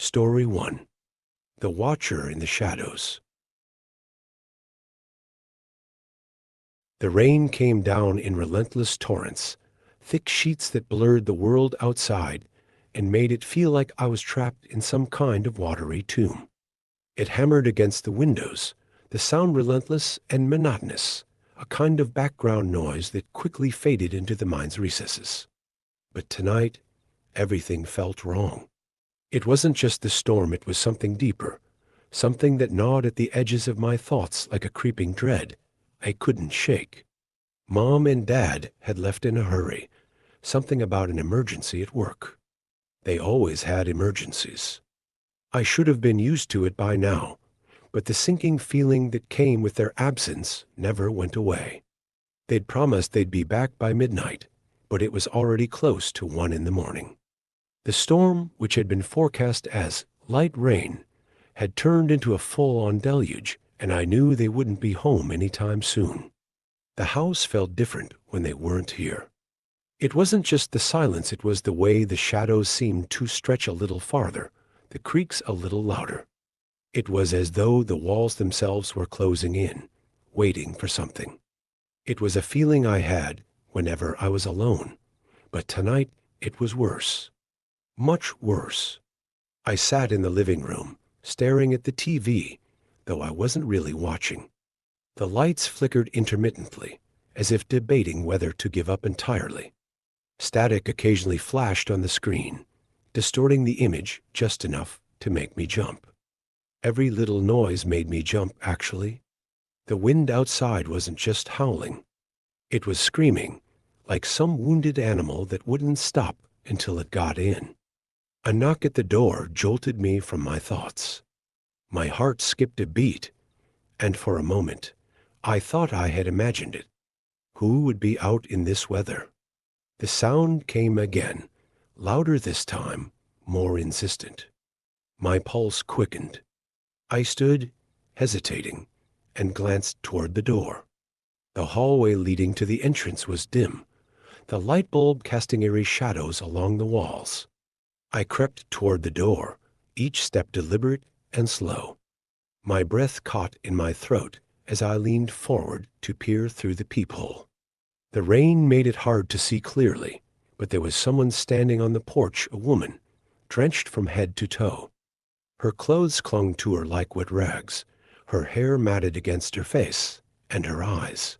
Story 1. The Watcher in the Shadows. The rain came down in relentless torrents, thick sheets that blurred the world outside and made it feel like I was trapped in some kind of watery tomb. It hammered against the windows, the sound relentless and monotonous, a kind of background noise that quickly faded into the mind's recesses. But tonight, everything felt wrong. It wasn't just the storm, it was something deeper, something that gnawed at the edges of my thoughts like a creeping dread I couldn't shake. Mom and Dad had left in a hurry, something about an emergency at work. They always had emergencies. I should have been used to it by now, but the sinking feeling that came with their absence never went away. They'd promised they'd be back by midnight, but it was already close to 1 in the morning. The storm, which had been forecast as light rain, had turned into a full-on deluge, and I knew they wouldn't be home any time soon. The house felt different when they weren't here. It wasn't just the silence, it was the way the shadows seemed to stretch a little farther, the creaks a little louder. It was as though the walls themselves were closing in, waiting for something. It was a feeling I had whenever I was alone, but tonight it was worse. Much worse. I sat in the living room, staring at the TV, though I wasn't really watching. The lights flickered intermittently, as if debating whether to give up entirely. Static occasionally flashed on the screen, distorting the image just enough to make me jump. Every little noise made me jump, actually. The wind outside wasn't just howling. It was screaming, like some wounded animal that wouldn't stop until it got in. A knock at the door jolted me from my thoughts. My heart skipped a beat, and for a moment, I thought I had imagined it. Who would be out in this weather? The sound came again, louder this time, more insistent. My pulse quickened. I stood, hesitating, and glanced toward the door. The hallway leading to the entrance was dim, the light bulb casting eerie shadows along the walls. I crept toward the door, each step deliberate and slow. My breath caught in my throat as I leaned forward to peer through the peephole. The rain made it hard to see clearly, but there was someone standing on the porch, a woman, drenched from head to toe. Her clothes clung to her like wet rags, her hair matted against her face, and her eyes.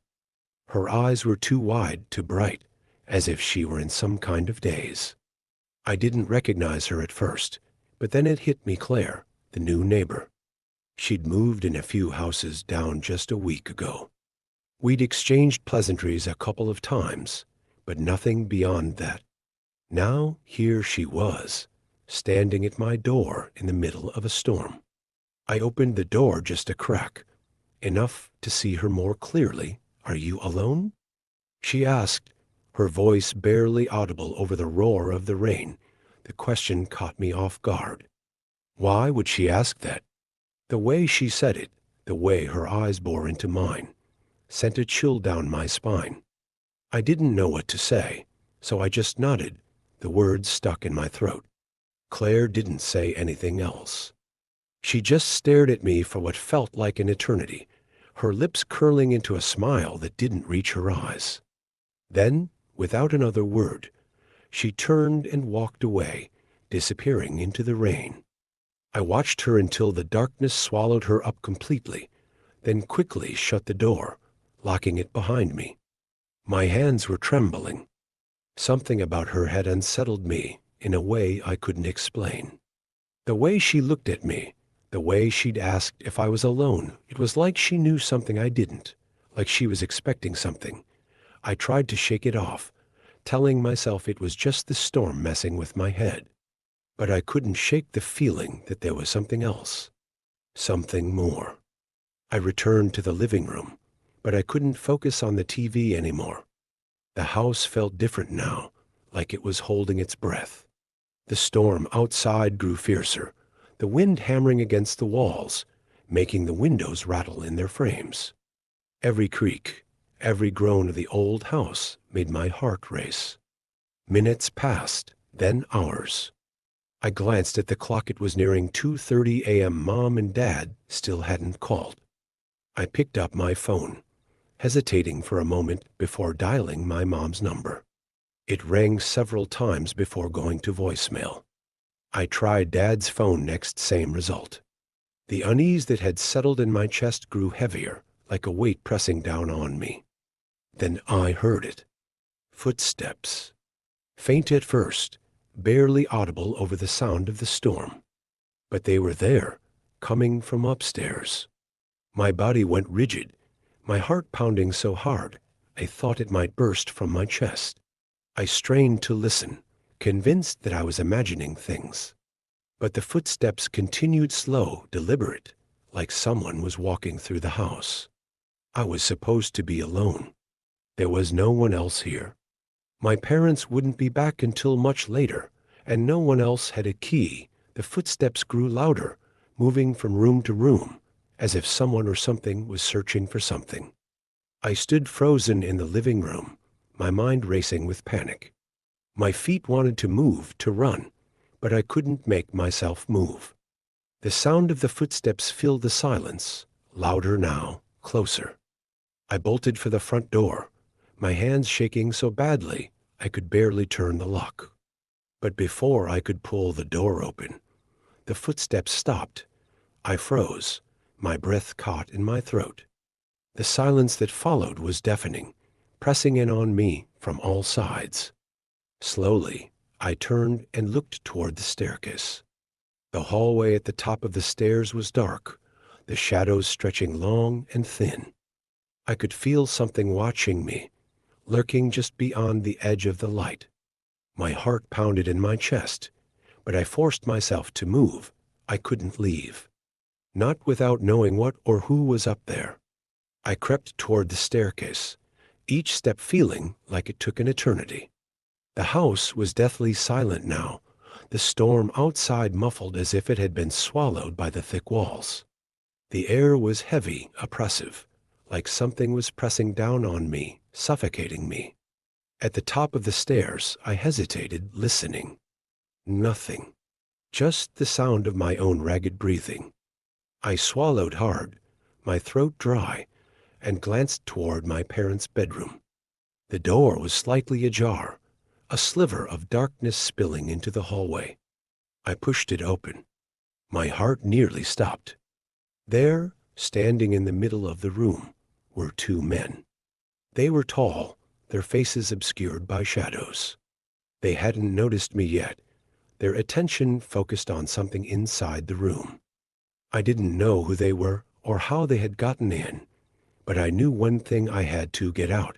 Her eyes were too wide, too bright, as if she were in some kind of daze. I didn't recognize her at first, but then it hit me, Claire, the new neighbor. She'd moved in a few houses down just a week ago. We'd exchanged pleasantries a couple of times, but nothing beyond that. Now here she was, standing at my door in the middle of a storm. I opened the door just a crack, enough to see her more clearly. "Are you alone?" she asked, her voice barely audible over the roar of the rain. The question caught me off guard. Why would she ask that? The way she said it, the way her eyes bore into mine, sent a chill down my spine. I didn't know what to say, so I just nodded, the words stuck in my throat. Claire didn't say anything else. She just stared at me for what felt like an eternity, her lips curling into a smile that didn't reach her eyes. Then, without another word, she turned and walked away, disappearing into the rain. I watched her until the darkness swallowed her up completely, then quickly shut the door, locking it behind me. My hands were trembling. Something about her had unsettled me in a way I couldn't explain. The way she looked at me, the way she'd asked if I was alone, it was like she knew something I didn't, like she was expecting something. I tried to shake it off, telling myself it was just the storm messing with my head. But I couldn't shake the feeling that there was something else, something more. I returned to the living room, but I couldn't focus on the TV anymore. The house felt different now, like it was holding its breath. The storm outside grew fiercer, the wind hammering against the walls, making the windows rattle in their frames. Every creak, every groan of the old house made my heart race. Minutes passed, then hours. I glanced at the clock. It was nearing 2:30 a.m. Mom and Dad still hadn't called. I picked up my phone, hesitating for a moment before dialing my mom's number. It rang several times before going to voicemail. I tried Dad's phone next, same result. The unease that had settled in my chest grew heavier, like a weight pressing down on me. Then I heard it. Footsteps. Faint at first, barely audible over the sound of the storm. But they were there, coming from upstairs. My body went rigid, my heart pounding so hard I thought it might burst from my chest. I strained to listen, convinced that I was imagining things. But the footsteps continued slow, deliberate, like someone was walking through the house. I was supposed to be alone. There was no one else here. My parents wouldn't be back until much later, and no one else had a key. The footsteps grew louder, moving from room to room, as if someone or something was searching for something. I stood frozen in the living room, my mind racing with panic. My feet wanted to move, to run, but I couldn't make myself move. The sound of the footsteps filled the silence, louder now, closer. I bolted for the front door, my hands shaking so badly I could barely turn the lock. But before I could pull the door open, the footsteps stopped. I froze, my breath caught in my throat. The silence that followed was deafening, pressing in on me from all sides. Slowly, I turned and looked toward the staircase. The hallway at the top of the stairs was dark, the shadows stretching long and thin. I could feel something watching me, lurking just beyond the edge of the light. My heart pounded in my chest, but I forced myself to move. I couldn't leave. Not without knowing what or who was up there. I crept toward the staircase, each step feeling like it took an eternity. The house was deathly silent now, the storm outside muffled as if it had been swallowed by the thick walls. The air was heavy, oppressive, like something was pressing down on me, suffocating me. At the top of the stairs, I hesitated, listening. Nothing. Just the sound of my own ragged breathing. I swallowed hard, my throat dry, and glanced toward my parents' bedroom. The door was slightly ajar, a sliver of darkness spilling into the hallway. I pushed it open. My heart nearly stopped. There, standing in the middle of the room, were two men. They were tall, their faces obscured by shadows. They hadn't noticed me yet, their attention focused on something inside the room. I didn't know who they were or how they had gotten in, but I knew one thing: I had to get out.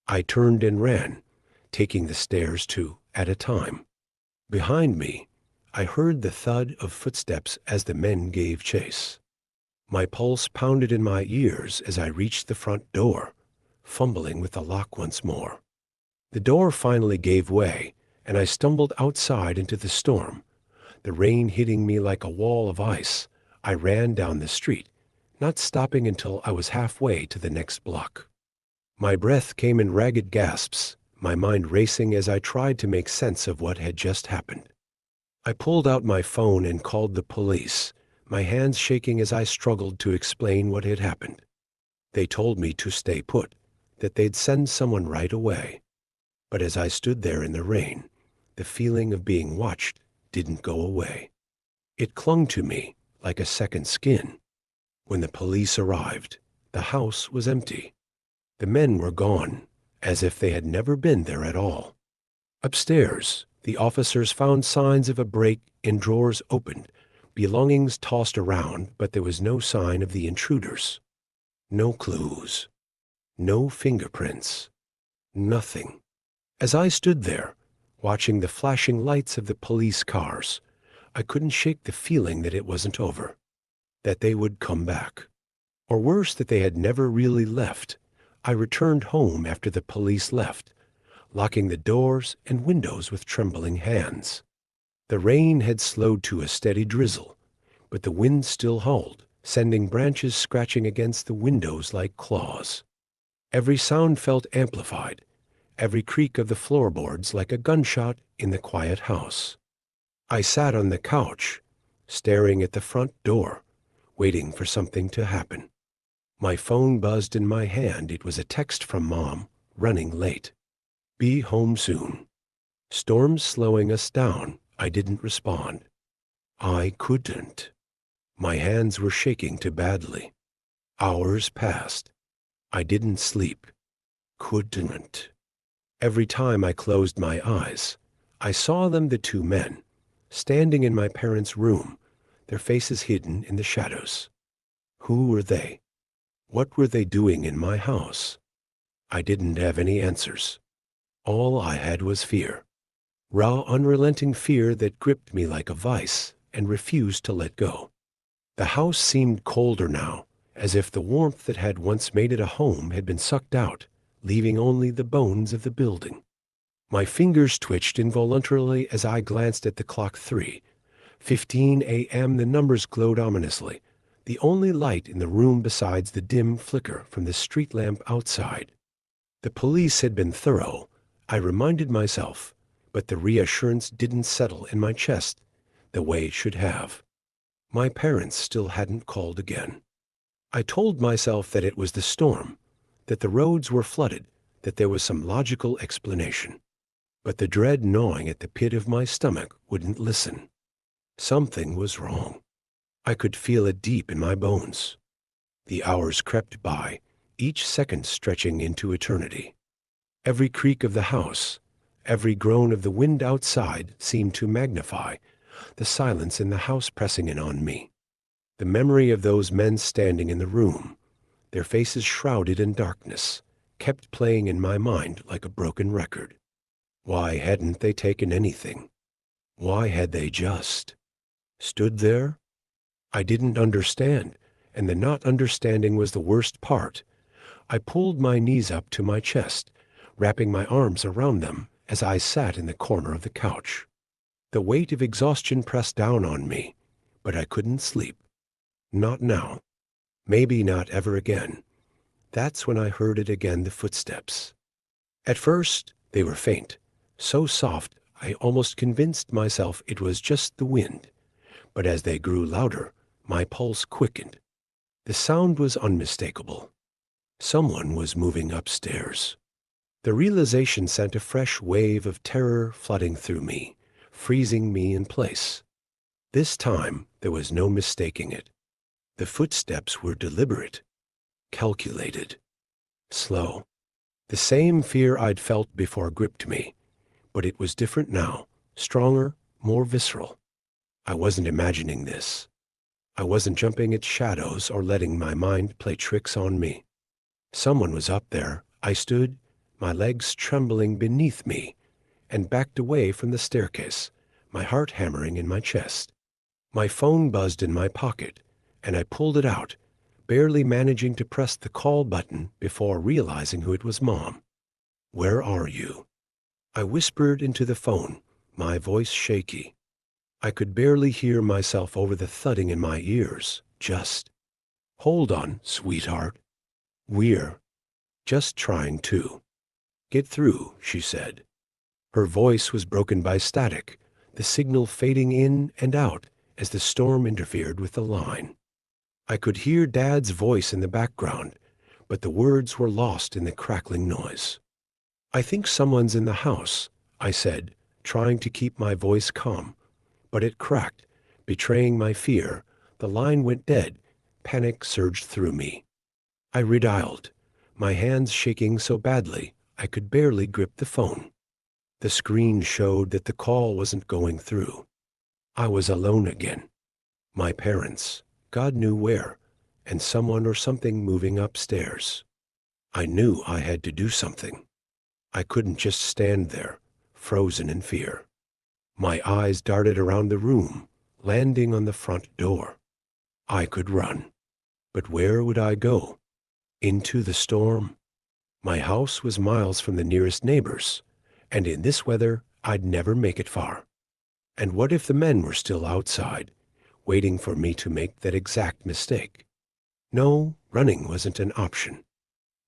I turned and ran, taking the stairs two at a time. Behind me, I heard the thud of footsteps as the men gave chase. My pulse pounded in my ears as I reached the front door, fumbling with the lock once more. The door finally gave way, and I stumbled outside into the storm, the rain hitting me like a wall of ice. I ran down the street, not stopping until I was halfway to the next block. My breath came in ragged gasps, my mind racing as I tried to make sense of what had just happened. I pulled out my phone and called the police, my hands shaking as I struggled to explain what had happened. They told me to stay put, that they'd send someone right away. But as I stood there in the rain, the feeling of being watched didn't go away. It clung to me like a second skin. When the police arrived, the house was empty. The men were gone, as if they had never been there at all. Upstairs, the officers found signs of a break in, drawers opened, belongings tossed around, but there was no sign of the intruders. No clues. No fingerprints. Nothing. As I stood there, watching the flashing lights of the police cars, I couldn't shake the feeling that it wasn't over, that they would come back. Or worse, that they had never really left. I returned home after the police left, locking the doors and windows with trembling hands. The rain had slowed to a steady drizzle, but the wind still howled, sending branches scratching against the windows like claws. Every sound felt amplified, every creak of the floorboards like a gunshot in the quiet house. I sat on the couch, staring at the front door, waiting for something to happen. My phone buzzed in my hand. It was a text from Mom, running late. Be home soon. Storm's slowing us down. I didn't respond. I couldn't. My hands were shaking too badly. Hours passed. I didn't sleep. Couldn't. Every time I closed my eyes, I saw them, the two men, standing in my parents' room, their faces hidden in the shadows. Who were they? What were they doing in my house? I didn't have any answers. All I had was fear. Raw, unrelenting fear that gripped me like a vice and refused to let go. The house seemed colder now, as if the warmth that had once made it a home had been sucked out, leaving only the bones of the building. My fingers twitched involuntarily as I glanced at the clock. 3:15 a.m. The numbers glowed ominously, the only light in the room besides the dim flicker from the street lamp outside. The police had been thorough, I reminded myself, but the reassurance didn't settle in my chest the way it should have. My parents still hadn't called again. I told myself that it was the storm, that the roads were flooded, that there was some logical explanation. But the dread gnawing at the pit of my stomach wouldn't listen. Something was wrong. I could feel it deep in my bones. The hours crept by, each second stretching into eternity. Every creak of the house, every groan of the wind outside seemed to magnify the silence in the house pressing in on me. The memory of those men standing in the room, their faces shrouded in darkness, kept playing in my mind like a broken record. Why hadn't they taken anything? Why had they just stood there? I didn't understand, and the not understanding was the worst part. I pulled my knees up to my chest, wrapping my arms around them as I sat in the corner of the couch. The weight of exhaustion pressed down on me, but I couldn't sleep. Not now. Maybe not ever again. That's when I heard it again, the footsteps. At first, they were faint, so soft I almost convinced myself it was just the wind. But as they grew louder, my pulse quickened. The sound was unmistakable. Someone was moving upstairs. The realization sent a fresh wave of terror flooding through me, freezing me in place. This time, there was no mistaking it. The footsteps were deliberate, calculated, slow. The same fear I'd felt before gripped me, but it was different now, stronger, more visceral. I wasn't imagining this. I wasn't jumping at shadows or letting my mind play tricks on me. Someone was up there. I stood, my legs trembling beneath me, and backed away from the staircase, my heart hammering in my chest. My phone buzzed in my pocket, and I pulled it out, barely managing to press the call button before realizing who it was. Mom. Where are you? I whispered into the phone, my voice shaky. I could barely hear myself over the thudding in my ears. Just hold on, sweetheart. We're just trying to get through, she said. Her voice was broken by static, the signal fading in and out as the storm interfered with the line. I could hear Dad's voice in the background, but the words were lost in the crackling noise. I think someone's in the house, I said, trying to keep my voice calm, but it cracked, betraying my fear. The line went dead. Panic surged through me. I redialed, my hands shaking so badly I could barely grip the phone. The screen showed that the call wasn't going through. I was alone again. My parents, God knew where, and someone or something moving upstairs. I knew I had to do something. I couldn't just stand there, frozen in fear. My eyes darted around the room, landing on the front door. I could run. But where would I go? Into the storm? My house was miles from the nearest neighbors, and in this weather, I'd never make it far. And what if the men were still outside, waiting for me to make that exact mistake? No, running wasn't an option.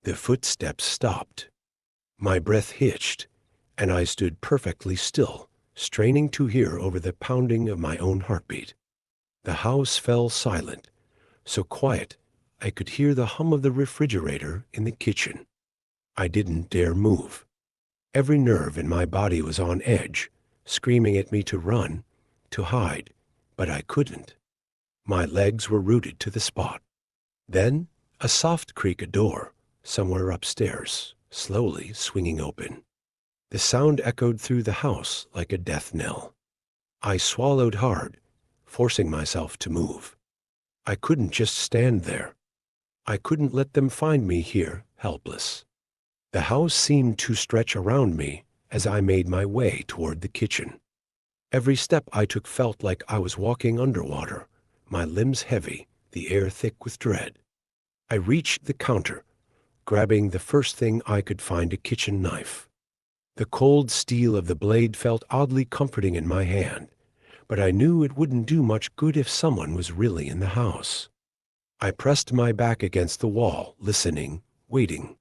The footsteps stopped. My breath hitched, and I stood perfectly still, straining to hear over the pounding of my own heartbeat. The house fell silent, so quiet I could hear the hum of the refrigerator in the kitchen. I didn't dare move. Every nerve in my body was on edge, screaming at me to run, to hide, but I couldn't. My legs were rooted to the spot. Then a soft creak, a door, somewhere upstairs, slowly swinging open. The sound echoed through the house like a death knell. I swallowed hard, forcing myself to move. I couldn't just stand there. I couldn't let them find me here, helpless. The house seemed to stretch around me as I made my way toward the kitchen. Every step I took felt like I was walking underwater, my limbs heavy, the air thick with dread. I reached the counter, grabbing the first thing I could find, a kitchen knife. The cold steel of the blade felt oddly comforting in my hand, but I knew it wouldn't do much good if someone was really in the house. I pressed my back against the wall, listening, waiting.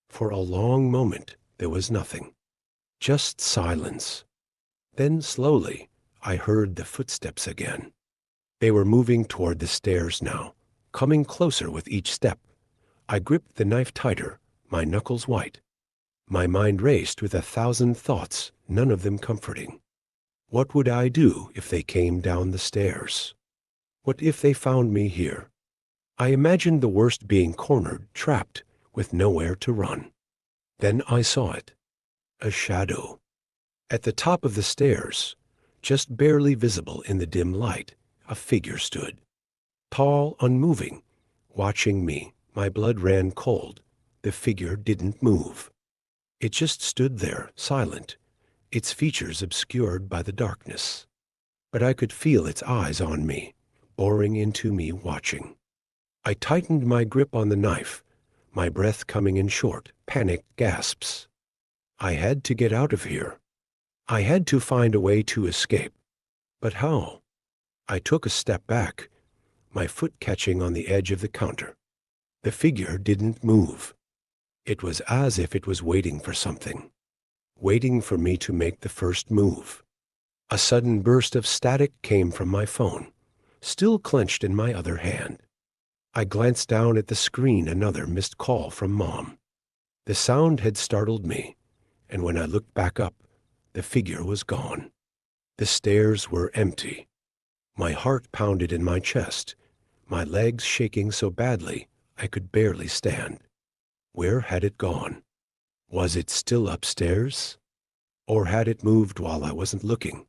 For a long moment, there was nothing. Just silence. Then slowly, I heard the footsteps again. They were moving toward the stairs now, coming closer with each step. I gripped the knife tighter, my knuckles white. My mind raced with 1,000 thoughts, none of them comforting. What would I do if they came down the stairs? What if they found me here? I imagined the worst, being cornered, trapped, with nowhere to run. Then I saw it. A shadow. At the top of the stairs, just barely visible in the dim light, a figure stood. Tall, unmoving, watching me. My blood ran cold. The figure didn't move. It just stood there, silent, its features obscured by the darkness. But I could feel its eyes on me, boring into me, watching. I tightened my grip on the knife, my breath coming in short, panicked gasps. I had to get out of here. I had to find a way to escape. But how? I took a step back, my foot catching on the edge of the counter. The figure didn't move. It was as if it was waiting for something, waiting for me to make the first move. A sudden burst of static came from my phone, still clenched in my other hand. I glanced down at the screen, another missed call from Mom. The sound had startled me, and when I looked back up, the figure was gone. The stairs were empty. My heart pounded in my chest, my legs shaking so badly I could barely stand. Where had it gone? Was it still upstairs? Or had it moved while I wasn't looking?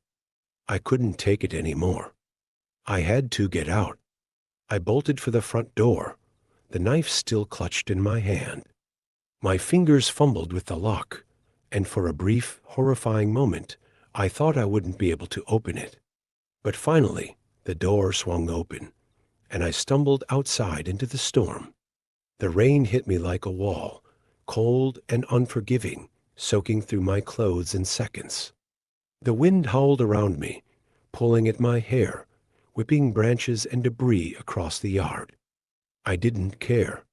I couldn't take it anymore. I had to get out. I bolted for the front door, the knife still clutched in my hand. My fingers fumbled with the lock, and for a brief, horrifying moment, I thought I wouldn't be able to open it. But finally, the door swung open, and I stumbled outside into the storm. The rain hit me like a wall, cold and unforgiving, soaking through my clothes in seconds. The wind howled around me, pulling at my hair, whipping branches and debris across the yard. I didn't care.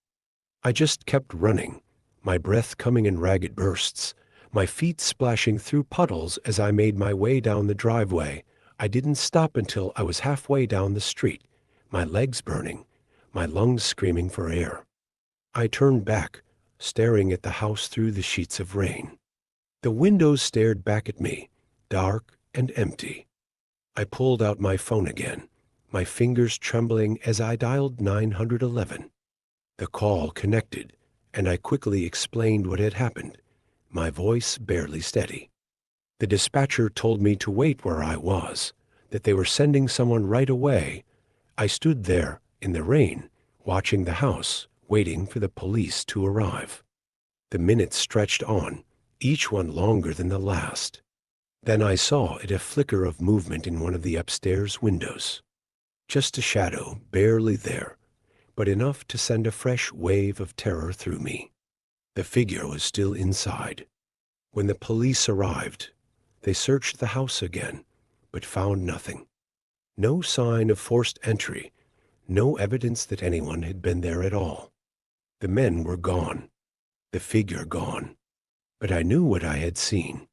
I just kept running, my breath coming in ragged bursts, my feet splashing through puddles as I made my way down the driveway. I didn't stop until I was halfway down the street, my legs burning, my lungs screaming for air. I turned back, staring at the house through the sheets of rain. The windows stared back at me, dark and empty. I pulled out my phone again, my fingers trembling as I dialed 911. The call connected, and I quickly explained what had happened, my voice barely steady. The dispatcher told me to wait where I was, that they were sending someone right away. I stood there, in the rain, watching the house, waiting for the police to arrive. The minutes stretched on, each one longer than the last. Then I saw a flicker of movement in one of the upstairs windows. Just a shadow, barely there, but enough to send a fresh wave of terror through me. The figure was still inside. When the police arrived, they searched the house again, but found nothing. No sign of forced entry, no evidence that anyone had been there at all. The men were gone, the figure gone. But I knew what I had seen.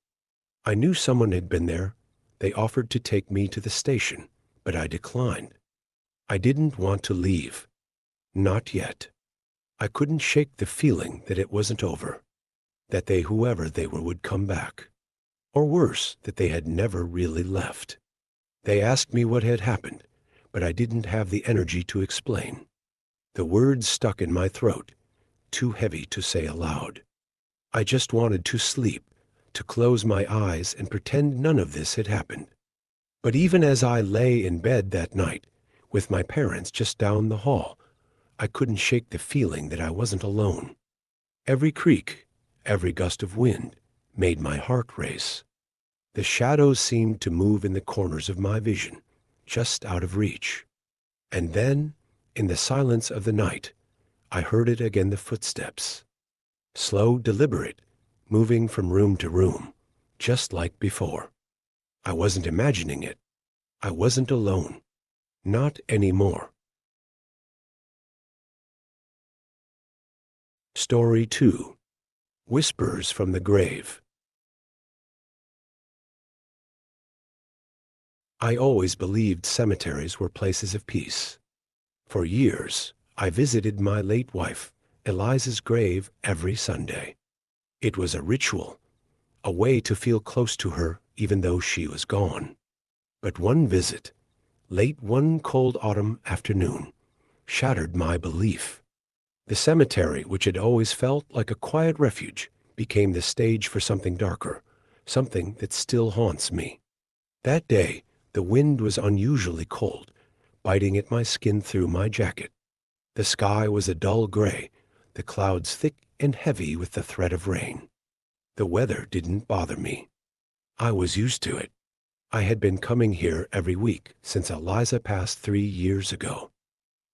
I knew someone had been there, They offered to take me to the station, but I declined. I didn't want to leave. Not yet. I couldn't shake the feeling that it wasn't over, that they, whoever they were, would come back. Or worse, that they had never really left. They asked me what had happened, but I didn't have the energy to explain. The words stuck in my throat, too heavy to say aloud. I just wanted to sleep, to close my eyes and pretend none of this had happened. But even as I lay in bed that night, with my parents just down the hall, I couldn't shake the feeling that I wasn't alone. Every creak, every gust of wind, made my heart race. The shadows seemed to move in the corners of my vision, just out of reach. And then, in the silence of the night, I heard it again, the footsteps. Slow, deliberate, moving from room to room, just like before. I wasn't imagining it. I wasn't alone. Not anymore. Story 2. Whispers from the Grave. I always believed cemeteries were places of peace. For years, I visited my late wife, Eliza's grave, every Sunday. It was a ritual, a way to feel close to her even though she was gone. But one visit, late one cold autumn afternoon, shattered my belief. The cemetery, which had always felt like a quiet refuge, became the stage for something darker, something that still haunts me. That day, the wind was unusually cold, biting at my skin through my jacket. The sky was a dull gray, the clouds thick and heavy with the threat of rain. The weather didn't bother me. I was used to it. I had been coming here every week since Eliza passed 3 years ago.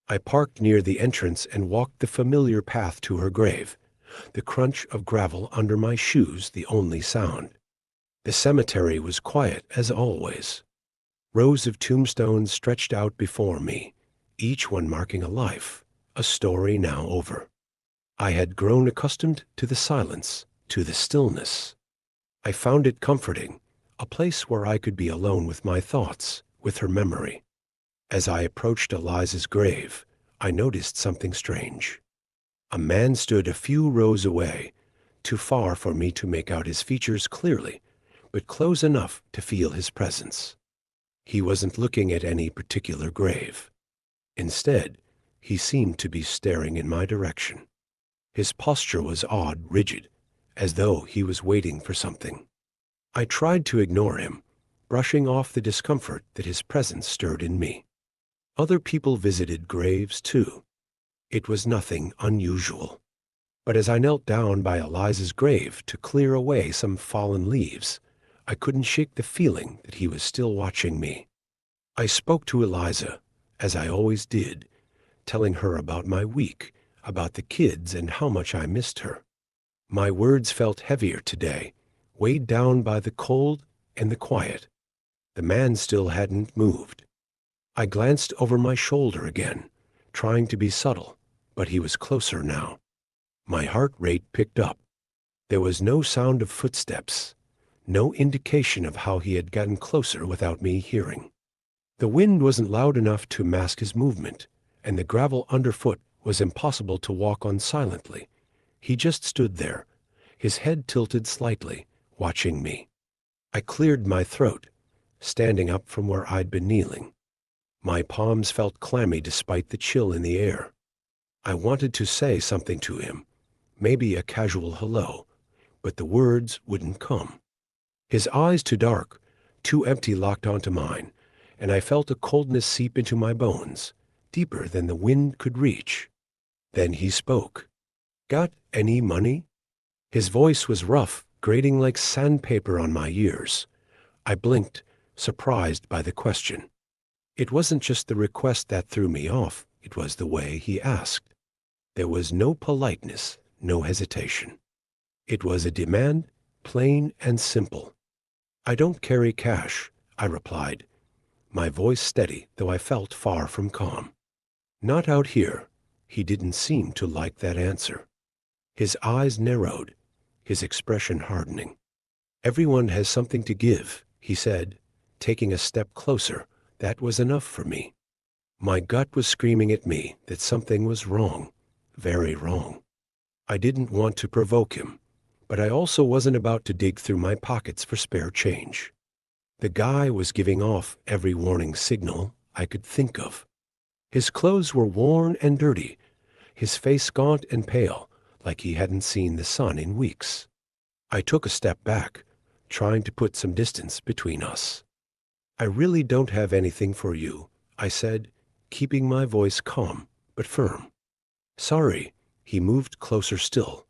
I parked near the entrance and walked the familiar path to her grave, the crunch of gravel under my shoes the only sound. The cemetery was quiet as always. Rows of tombstones stretched out before me, each one marking a life, a story now over. I had grown accustomed to the silence, to the stillness. I found it comforting, a place where I could be alone with my thoughts, with her memory. As I approached Eliza's grave, I noticed something strange. A man stood a few rows away, too far for me to make out his features clearly, but close enough to feel his presence. He wasn't looking at any particular grave. Instead, he seemed to be staring in my direction. His posture was odd, rigid, as though he was waiting for something. I tried to ignore him, brushing off the discomfort that his presence stirred in me. Other people visited graves too. It was nothing unusual. But as I knelt down by Eliza's grave to clear away some fallen leaves, I couldn't shake the feeling that he was still watching me. I spoke to Eliza, as I always did, telling her about my week, about the kids and how much I missed her. My words felt heavier today, weighed down by the cold and the quiet. The man still hadn't moved. I glanced over my shoulder again, trying to be subtle, but he was closer now. My heart rate picked up. There was no sound of footsteps, no indication of how he had gotten closer without me hearing. The wind wasn't loud enough to mask his movement, and the gravel underfoot was impossible to walk on silently. He just stood there, his head tilted slightly, watching me. I cleared my throat, standing up from where I'd been kneeling. My palms felt clammy despite the chill in the air. I wanted to say something to him, maybe a casual hello, but the words wouldn't come. His eyes, too dark, too empty, locked onto mine, and I felt a coldness seep into my bones, deeper than the wind could reach. Then he spoke. "Got any money?" His voice was rough, grating like sandpaper on my ears. I blinked, surprised by the question. It wasn't just the request that threw me off, it was the way he asked. There was no politeness, no hesitation. It was a demand, plain and simple. "I don't carry cash," I replied, my voice steady, though I felt far from calm. "Not out here." He didn't seem to like that answer. His eyes narrowed, his expression hardening. "Everyone has something to give," he said, taking a step closer. That was enough for me. My gut was screaming at me that something was wrong, very wrong. I didn't want to provoke him, but I also wasn't about to dig through my pockets for spare change. The guy was giving off every warning signal I could think of. His clothes were worn and dirty, his face gaunt and pale, like he hadn't seen the sun in weeks. I took a step back, trying to put some distance between us. "I really don't have anything for you," I said, keeping my voice calm but firm. "Sorry." He moved closer still,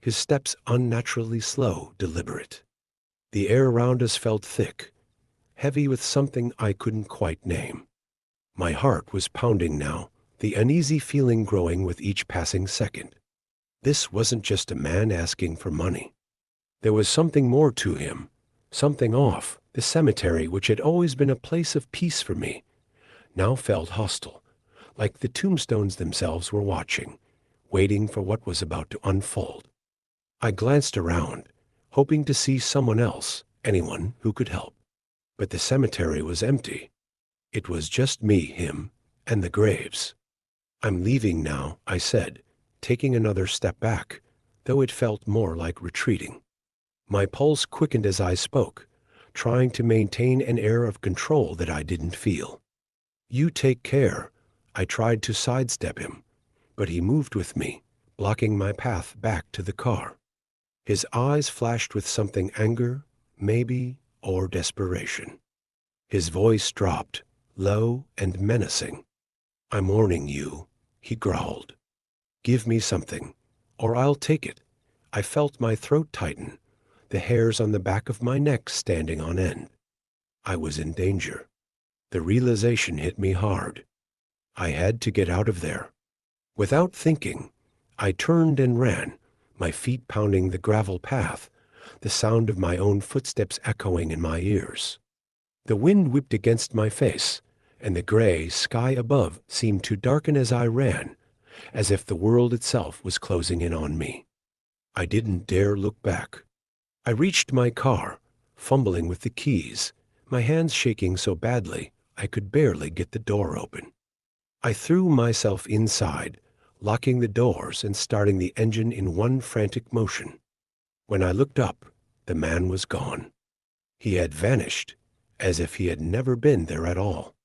his steps unnaturally slow, deliberate. The air around us felt thick, heavy with something I couldn't quite name. My heart was pounding now, the uneasy feeling growing with each passing second. This wasn't just a man asking for money. There was something more to him, something off. The cemetery, which had always been a place of peace for me, now felt hostile, like the tombstones themselves were watching, waiting for what was about to unfold. I glanced around, hoping to see someone else, anyone who could help. But the cemetery was empty. It was just me, him, and the graves. "I'm leaving now," I said, taking another step back, though it felt more like retreating. My pulse quickened as I spoke, trying to maintain an air of control that I didn't feel. "You take care." I tried to sidestep him, but he moved with me, blocking my path back to the car. His eyes flashed with something, anger, maybe, or desperation. His voice dropped, low and menacing. "I'm warning you," he growled. "Give me something, or I'll take it." I felt my throat tighten, the hairs on the back of my neck standing on end. I was in danger. The realization hit me hard. I had to get out of there. Without thinking, I turned and ran, my feet pounding the gravel path, the sound of my own footsteps echoing in my ears. The wind whipped against my face, and the gray sky above seemed to darken as I ran, as if the world itself was closing in on me. I didn't dare look back. I reached my car, fumbling with the keys, my hands shaking so badly I could barely get the door open. I threw myself inside, locking the doors and starting the engine in one frantic motion. When I looked up, the man was gone. He had vanished, as if he had never been there at all.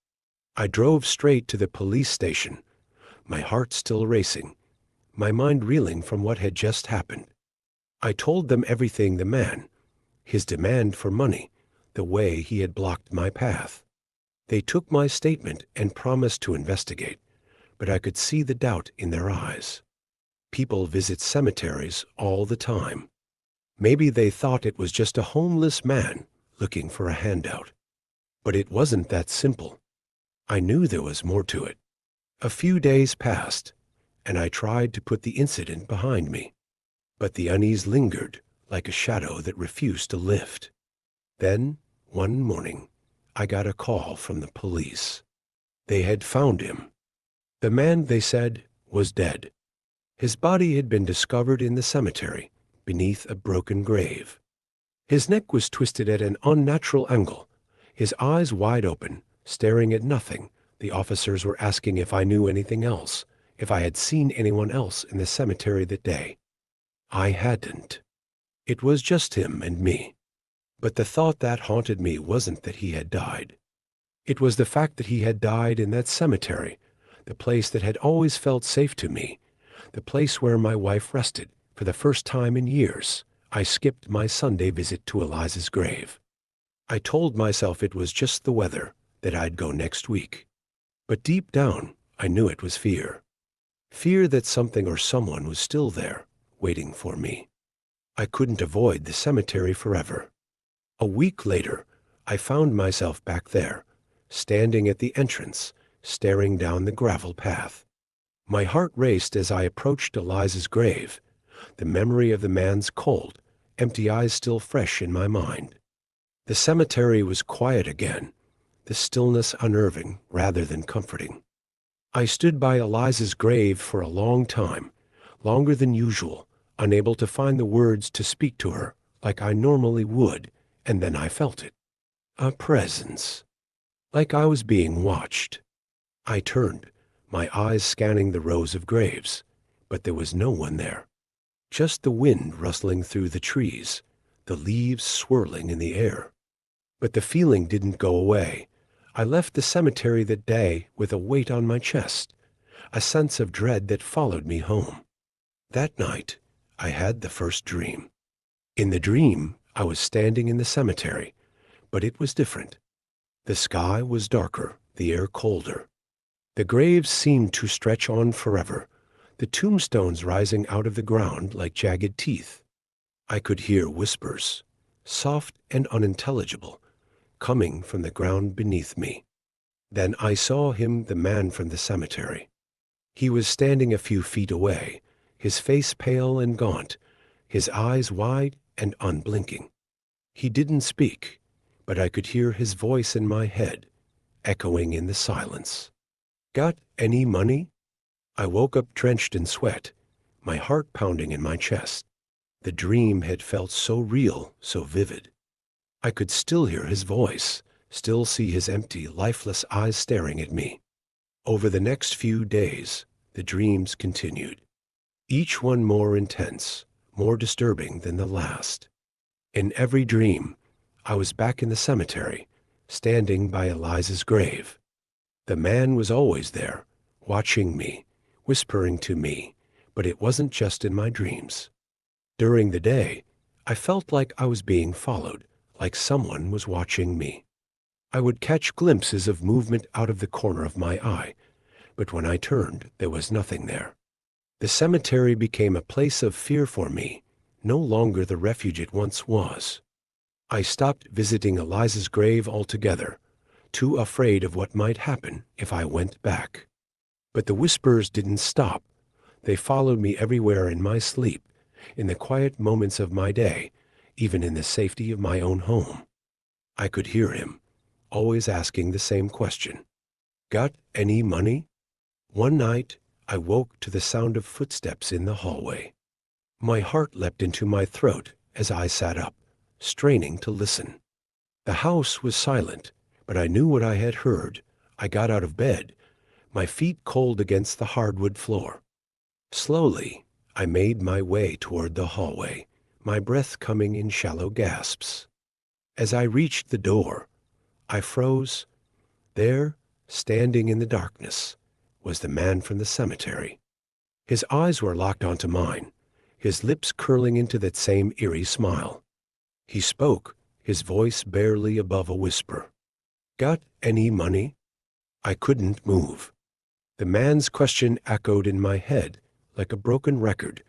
I drove straight to the police station, my heart still racing, my mind reeling from what had just happened. I told them everything: the man, his demand for money, the way he had blocked my path. They took my statement and promised to investigate, but I could see the doubt in their eyes. People visit cemeteries all the time. Maybe they thought it was just a homeless man looking for a handout. But it wasn't that simple. I knew there was more to it. A few days passed, and I tried to put the incident behind me. But the unease lingered, like a shadow that refused to lift. Then, one morning, I got a call from the police. They had found him. The man, they said, was dead. His body had been discovered in the cemetery, beneath a broken grave. His neck was twisted at an unnatural angle, his eyes wide open, staring at nothing. The officers were asking if I knew anything else, if I had seen anyone else in the cemetery that day. I hadn't. It was just him and me. But the thought that haunted me wasn't that he had died. It was the fact that he had died in that cemetery, the place that had always felt safe to me, the place where my wife rested. For the first time in years, I skipped my Sunday visit to Eliza's grave. I told myself it was just the weather, that I'd go next week. But deep down, I knew it was fear. Fear that something or someone was still there, waiting for me. I couldn't avoid the cemetery forever. A week later, I found myself back there, standing at the entrance, staring down the gravel path. My heart raced as I approached Eliza's grave, the memory of the man's cold, empty eyes still fresh in my mind. The cemetery was quiet again, the stillness unnerving rather than comforting. I stood by Eliza's grave for a long time, longer than usual, unable to find the words to speak to her like I normally would, and then I felt it. A presence. Like I was being watched. I turned, my eyes scanning the rows of graves, but there was no one there. Just the wind rustling through the trees, the leaves swirling in the air. But the feeling didn't go away. I left the cemetery that day with a weight on my chest, a sense of dread that followed me home. That night, I had the first dream. In the dream, I was standing in the cemetery, but it was different. The sky was darker, the air colder. The graves seemed to stretch on forever, the tombstones rising out of the ground like jagged teeth. I could hear whispers, soft and unintelligible, coming from the ground beneath me. Then I saw him, the man from the cemetery. He was standing a few feet away, his face pale and gaunt, his eyes wide and unblinking. He didn't speak, but I could hear his voice in my head, echoing in the silence. "Got any money?" I woke up drenched in sweat, my heart pounding in my chest. The dream had felt so real, so vivid. I could still hear his voice, still see his empty, lifeless eyes staring at me. Over the next few days, the dreams continued, each one more intense, more disturbing than the last. In every dream, I was back in the cemetery, standing by Eliza's grave. The man was always there, watching me, whispering to me, but it wasn't just in my dreams. During the day, I felt like I was being followed, like someone was watching me. I would catch glimpses of movement out of the corner of my eye, but when I turned, there was nothing there. The cemetery became a place of fear for me, no longer the refuge it once was. I stopped visiting Eliza's grave altogether, too afraid of what might happen if I went back. But the whispers didn't stop. They followed me everywhere in my sleep, in the quiet moments of my day, even in the safety of my own home. I could hear him, always asking the same question. "Got any money?" One night, I woke to the sound of footsteps in the hallway. My heart leapt into my throat as I sat up, straining to listen. The house was silent, but I knew what I had heard. I got out of bed, my feet cold against the hardwood floor. Slowly, I made my way toward the hallway, my breath coming in shallow gasps. As I reached the door, I froze. There, standing in the darkness, was the man from the cemetery. His eyes were locked onto mine, his lips curling into that same eerie smile. He spoke, his voice barely above a whisper. "Got any money?" I couldn't move. The man's question echoed in my head like a broken record,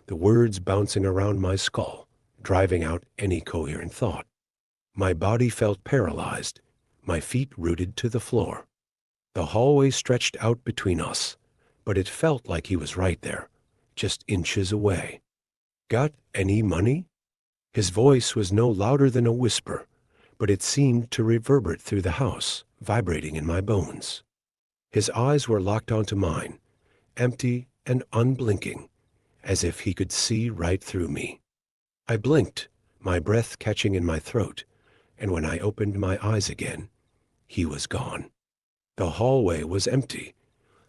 the words bouncing around my skull, driving out any coherent thought. My body felt paralyzed, my feet rooted to the floor. The hallway stretched out between us, but it felt like he was right there, just inches away. "Got any money?" His voice was no louder than a whisper, but it seemed to reverberate through the house, vibrating in my bones. His eyes were locked onto mine, empty and unblinking, as if he could see right through me. I blinked, my breath catching in my throat, and when I opened my eyes again, he was gone. The hallway was empty,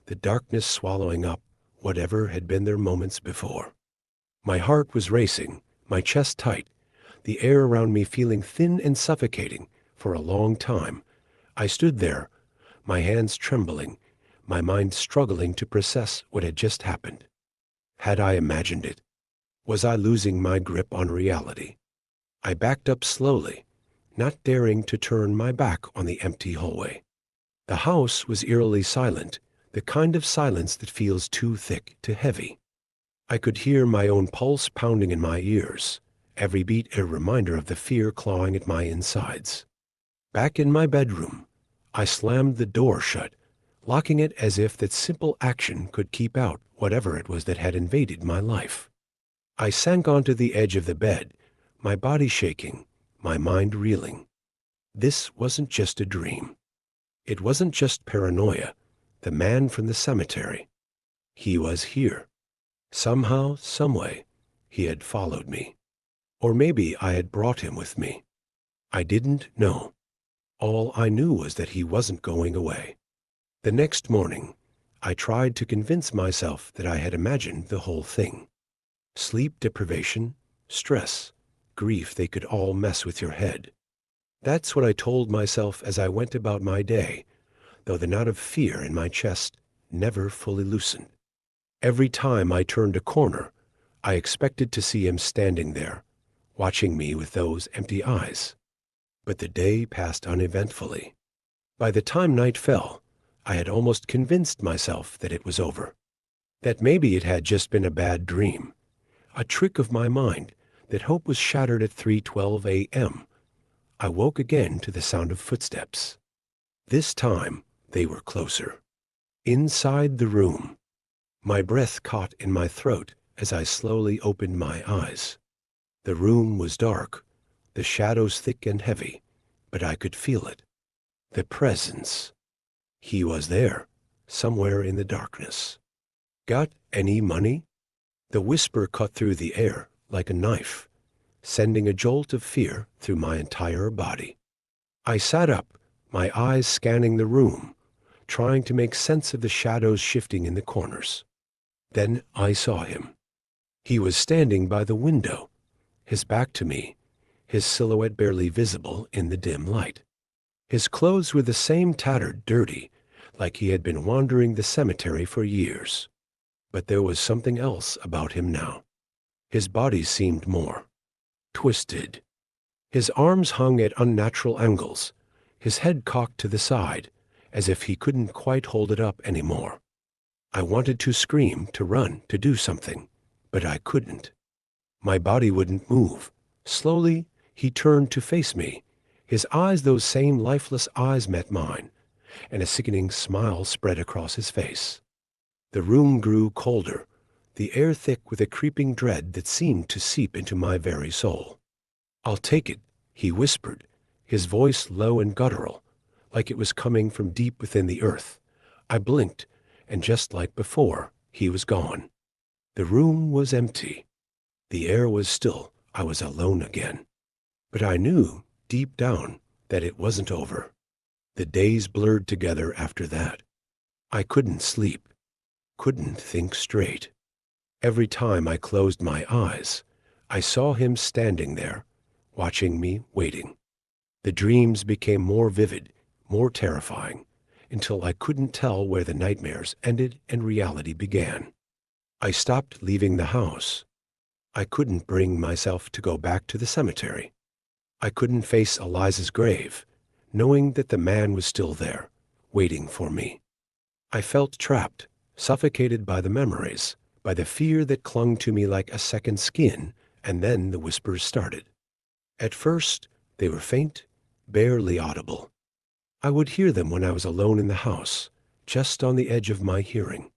the darkness swallowing up whatever had been there moments before. My heart was racing, my chest tight, the air around me feeling thin and suffocating. For a long time, I stood there, my hands trembling, my mind struggling to process what had just happened. Had I imagined it? Was I losing my grip on reality? I backed up slowly, not daring to turn my back on the empty hallway. The house was eerily silent, the kind of silence that feels too thick, too heavy. I could hear my own pulse pounding in my ears, every beat a reminder of the fear clawing at my insides. Back in my bedroom, I slammed the door shut, locking it as if that simple action could keep out whatever it was that had invaded my life. I sank onto the edge of the bed, my body shaking, my mind reeling. This wasn't just a dream. It wasn't just paranoia. The man from the cemetery. He was here. Somehow, someway, he had followed me. Or maybe I had brought him with me. I didn't know. All I knew was that he wasn't going away. The next morning, I tried to convince myself that I had imagined the whole thing. Sleep deprivation, stress, grief, they could all mess with your head. That's what I told myself as I went about my day, though the knot of fear in my chest never fully loosened. Every time I turned a corner, I expected to see him standing there, watching me with those empty eyes. But the day passed uneventfully. By the time night fell, I had almost convinced myself that it was over, that maybe it had just been a bad dream, a trick of my mind, that hope was shattered at 3:12 a.m. I woke again to the sound of footsteps. This time, they were closer. Inside the room. My breath caught in my throat as I slowly opened my eyes. The room was dark, the shadows thick and heavy, but I could feel it. The presence. He was there, somewhere in the darkness. Got any money? The whisper cut through the air like a knife, sending a jolt of fear through my entire body. I sat up, my eyes scanning the room, trying to make sense of the shadows shifting in the corners. Then I saw him. He was standing by the window, his back to me, his silhouette barely visible in the dim light. His clothes were the same, tattered, dirty, like he had been wandering the cemetery for years. But there was something else about him now. His body seemed more twisted. His arms hung at unnatural angles, his head cocked to the side, as if he couldn't quite hold it up anymore. I wanted to scream, to run, to do something, but I couldn't. My body wouldn't move. Slowly, he turned to face me. His eyes, those same lifeless eyes, met mine, and a sickening smile spread across his face. The room grew colder, the air thick with a creeping dread that seemed to seep into my very soul. "I'll take it," he whispered, his voice low and guttural, like it was coming from deep within the earth. I blinked, and just like before, he was gone. The room was empty. The air was still. I was alone again. But I knew, deep down, that it wasn't over. The days blurred together after that. I couldn't sleep, couldn't think straight. Every time I closed my eyes, I saw him standing there, watching me, waiting. The dreams became more vivid, more terrifying, until I couldn't tell where the nightmares ended and reality began. I stopped leaving the house. I couldn't bring myself to go back to the cemetery. I couldn't face Eliza's grave, knowing that the man was still there, waiting for me. I felt trapped, suffocated by the memories, by the fear that clung to me like a second skin, and then the whispers started. At first, they were faint, barely audible. I would hear them when I was alone in the house, just on the edge of my hearing.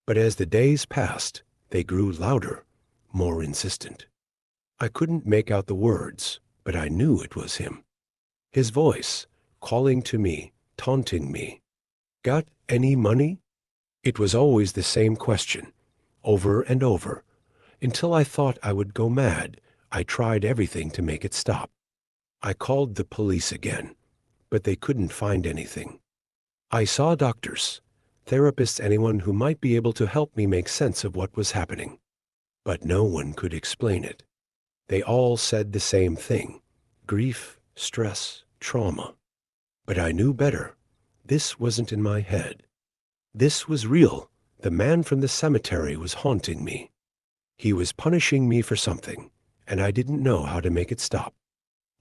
But as the days passed, they grew louder, more insistent. I couldn't make out the words, but I knew it was him. His voice, calling to me, taunting me. "Got any money?" It was always the same question, over and over. Until I thought I would go mad, I tried everything to make it stop. I called the police again, but they couldn't find anything. I saw doctors, therapists, anyone who might be able to help me make sense of what was happening. But no one could explain it. They all said the same thing: grief, stress, trauma. But I knew better. This wasn't in my head. This was real. The man from the cemetery was haunting me. He was punishing me for something, and I didn't know how to make it stop.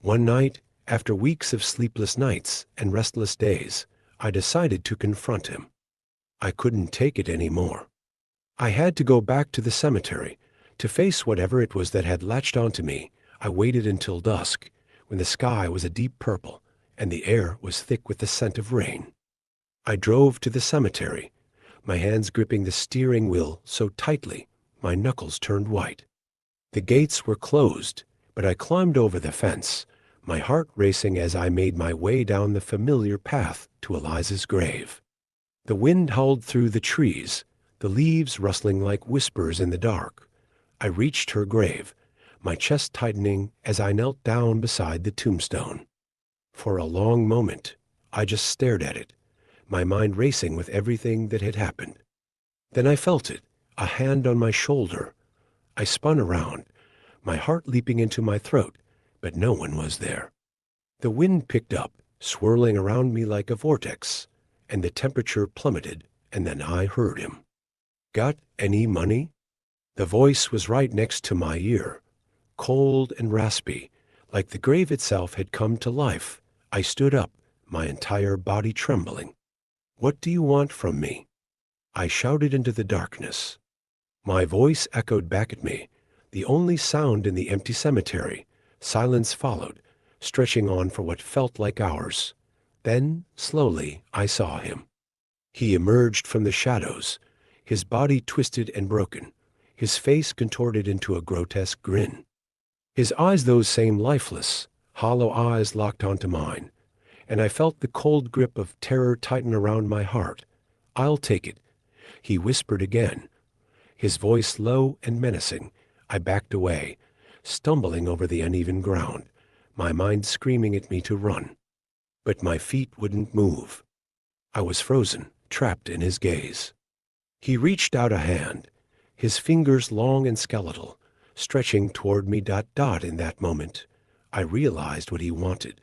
One night, after weeks of sleepless nights and restless days, I decided to confront him. I couldn't take it anymore. I had to go back to the cemetery, to face whatever it was that had latched onto me. I waited until dusk, when the sky was a deep purple and the air was thick with the scent of rain. I drove to the cemetery, my hands gripping the steering wheel so tightly my knuckles turned white. The gates were closed, but I climbed over the fence, my heart racing as I made my way down the familiar path to Eliza's grave. The wind howled through the trees, the leaves rustling like whispers in the dark. I reached her grave, my chest tightening as I knelt down beside the tombstone. For a long moment, I just stared at it, my mind racing with everything that had happened. Then I felt it, a hand on my shoulder. I spun around, my heart leaping into my throat, but no one was there. The wind picked up, swirling around me like a vortex, and the temperature plummeted, and then I heard him. "Got any money?" The voice was right next to my ear, cold and raspy, like the grave itself had come to life. I stood up, my entire body trembling. "What do you want from me?" I shouted into the darkness. My voice echoed back at me, the only sound in the empty cemetery. Silence followed, stretching on for what felt like hours. Then, slowly, I saw him. He emerged from the shadows, his body twisted and broken, his face contorted into a grotesque grin. His eyes, those same lifeless, hollow eyes, locked onto mine, and I felt the cold grip of terror tighten around my heart. "I'll take it," he whispered again, his voice low and menacing. I backed away, stumbling over the uneven ground, my mind screaming at me to run. But my feet wouldn't move. I was frozen, trapped in his gaze. He reached out a hand, his fingers long and skeletal, stretching toward me. In that moment, I realized what he wanted.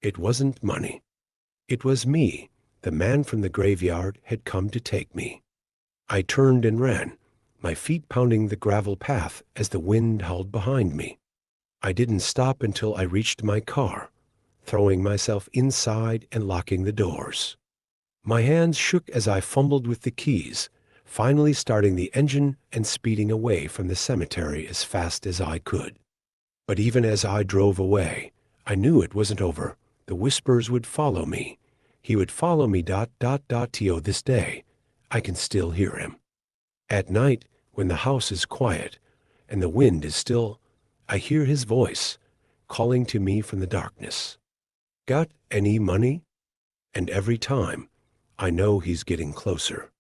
It wasn't money. It was me. The man from the graveyard had come to take me. I turned and ran, my feet pounding the gravel path as the wind howled behind me. I didn't stop until I reached my car, throwing myself inside and locking the doors. My hands shook as I fumbled with the keys, finally starting the engine and speeding away from the cemetery as fast as I could. But even as I drove away, I knew it wasn't over. The whispers would follow me. He would follow me. To this day, I can still hear him. At night, when the house is quiet and the wind is still, I hear his voice calling to me from the darkness. "Got any money?" And every time, I know he's getting closer.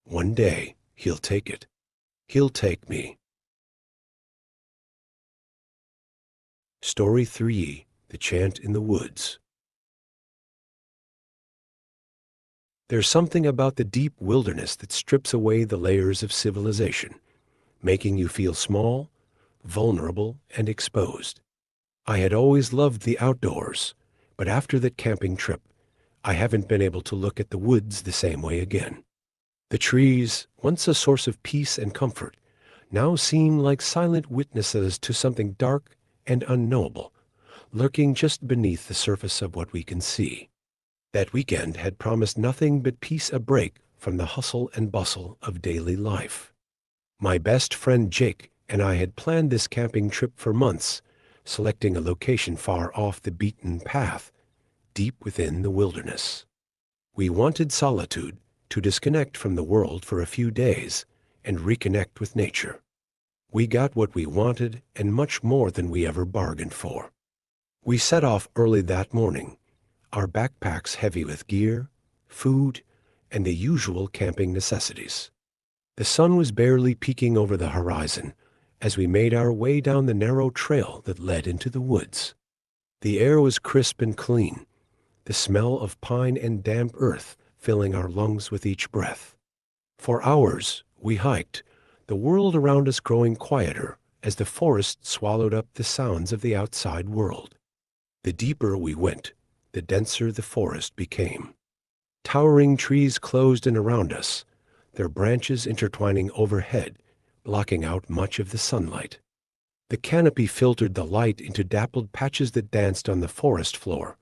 One day, he'll take it. He'll take me. Story 3, The Chant in the Woods. There's something about the deep wilderness that strips away the layers of civilization, making you feel small, vulnerable, and exposed. I had always loved the outdoors, but after that camping trip, I haven't been able to look at the woods the same way again. The trees, once a source of peace and comfort, now seem like silent witnesses to something dark and unknowable, lurking just beneath the surface of what we can see. That weekend had promised nothing but peace, a break from the hustle and bustle of daily life. My best friend Jake and I had planned this camping trip for months, selecting a location far off the beaten path, deep within the wilderness. We wanted solitude, to disconnect from the world for a few days and reconnect with nature. We got what we wanted and much more than we ever bargained for. We set off early that morning, our backpacks heavy with gear, food, and the usual camping necessities. The sun was barely peeking over the horizon as we made our way down the narrow trail that led into the woods. The air was crisp and clean, the smell of pine and damp earth filling our lungs with each breath. For hours, we hiked, the world around us growing quieter as the forest swallowed up the sounds of the outside world. The deeper we went, the denser the forest became. Towering trees closed in around us, their branches intertwining overhead, blocking out much of the sunlight. The canopy filtered the light into dappled patches that danced on the forest floor,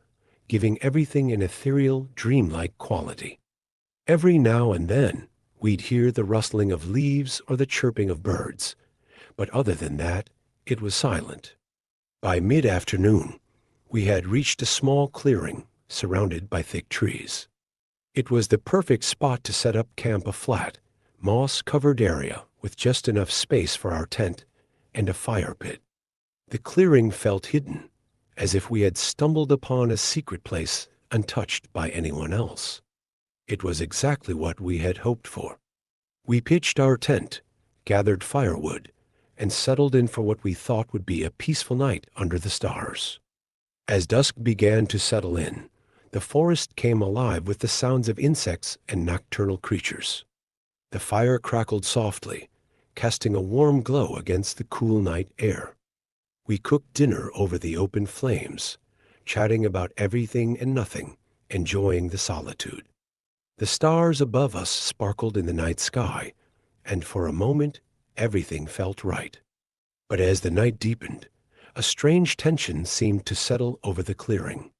giving everything an ethereal, dreamlike quality. Every now and then, we'd hear the rustling of leaves or the chirping of birds, but other than that, it was silent. By mid-afternoon, we had reached a small clearing surrounded by thick trees. It was the perfect spot to set up camp, a flat, moss-covered area with just enough space for our tent and a fire pit. The clearing felt hidden, as if we had stumbled upon a secret place untouched by anyone else. It was exactly what we had hoped for. We pitched our tent, gathered firewood, and settled in for what we thought would be a peaceful night under the stars. As dusk began to settle in, the forest came alive with the sounds of insects and nocturnal creatures. The fire crackled softly, casting a warm glow against the cool night air. We cooked dinner over the open flames, chatting about everything and nothing, enjoying the solitude. The stars above us sparkled in the night sky, and for a moment everything felt right. But as the night deepened, a strange tension seemed to settle over the clearing.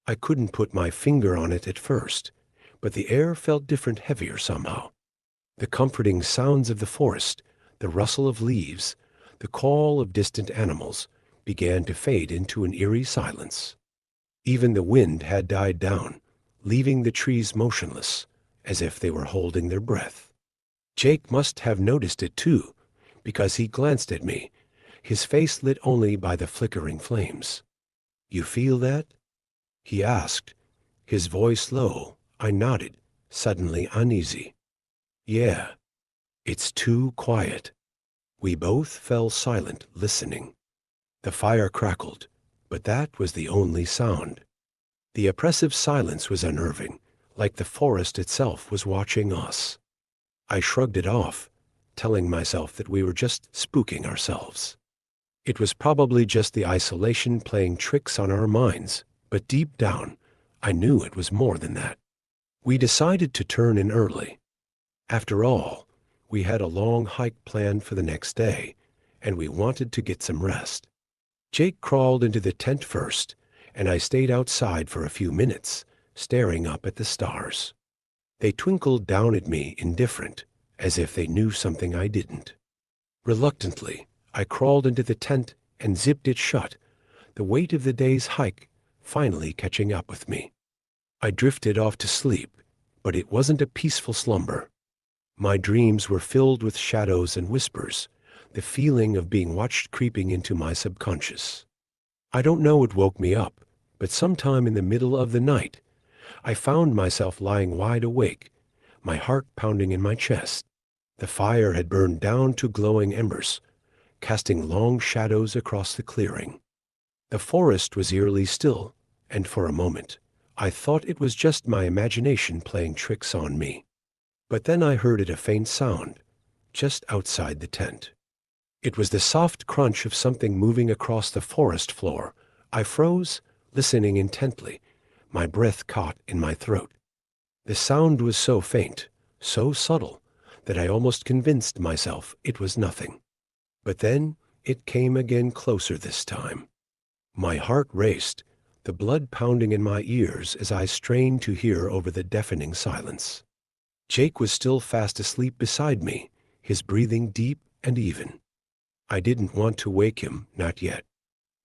I couldn't put my finger on it at first, but the air felt different, heavier somehow. The comforting sounds of the forest, the rustle of leaves, the call of distant animals, began to fade into an eerie silence. Even the wind had died down, leaving the trees motionless, as if they were holding their breath. Jake must have noticed it too, because he glanced at me, his face lit only by the flickering flames. "You feel that?" he asked, his voice low. I nodded, suddenly uneasy. "Yeah, it's too quiet." We both fell silent, listening. The fire crackled, but that was the only sound. The oppressive silence was unnerving, like the forest itself was watching us. I shrugged it off, telling myself that we were just spooking ourselves. It was probably just the isolation playing tricks on our minds, but deep down, I knew it was more than that. We decided to turn in early. After all, we had a long hike planned for the next day, and we wanted to get some rest. Jake crawled into the tent first, and I stayed outside for a few minutes, staring up at the stars. They twinkled down at me indifferent, as if they knew something I didn't. Reluctantly, I crawled into the tent and zipped it shut, the weight of the day's hike finally catching up with me. I drifted off to sleep, but it wasn't a peaceful slumber. My dreams were filled with shadows and whispers, the feeling of being watched creeping into my subconscious. I don't know what woke me up, but sometime in the middle of the night, I found myself lying wide awake, my heart pounding in my chest. The fire had burned down to glowing embers, casting long shadows across the clearing. The forest was eerily still, and for a moment, I thought it was just my imagination playing tricks on me. But then I heard a faint sound, just outside the tent. It was the soft crunch of something moving across the forest floor. I froze, listening intently, my breath caught in my throat. The sound was so faint, so subtle, that I almost convinced myself it was nothing. But then it came again, closer this time. My heart raced, the blood pounding in my ears as I strained to hear over the deafening silence. Jake was still fast asleep beside me, his breathing deep and even. I didn't want to wake him, not yet.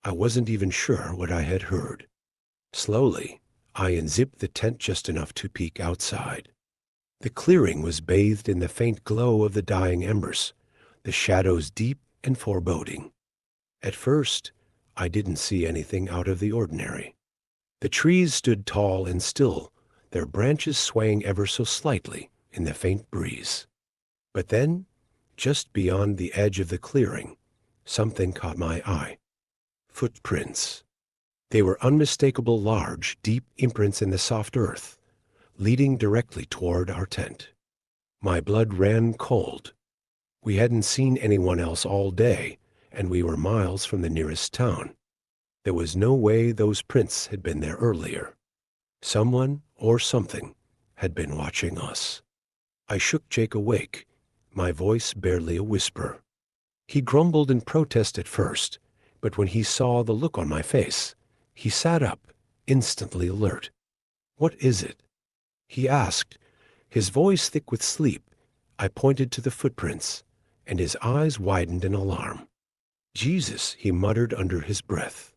I wasn't even sure what I had heard. Slowly, I unzipped the tent just enough to peek outside. The clearing was bathed in the faint glow of the dying embers, the shadows deep and foreboding. At first, I didn't see anything out of the ordinary. The trees stood tall and still, their branches swaying ever so slightly in the faint breeze. But then, just beyond the edge of the clearing, something caught my eye. Footprints. They were unmistakable, large, deep imprints in the soft earth, leading directly toward our tent. My blood ran cold. We hadn't seen anyone else all day, and we were miles from the nearest town. There was no way those prints had been there earlier. Someone or something had been watching us. I shook Jake awake, my voice barely a whisper. He grumbled in protest at first, but when he saw the look on my face, he sat up, instantly alert. "What is it?" he asked, his voice thick with sleep. I pointed to the footprints, and his eyes widened in alarm. "Jesus," he muttered under his breath.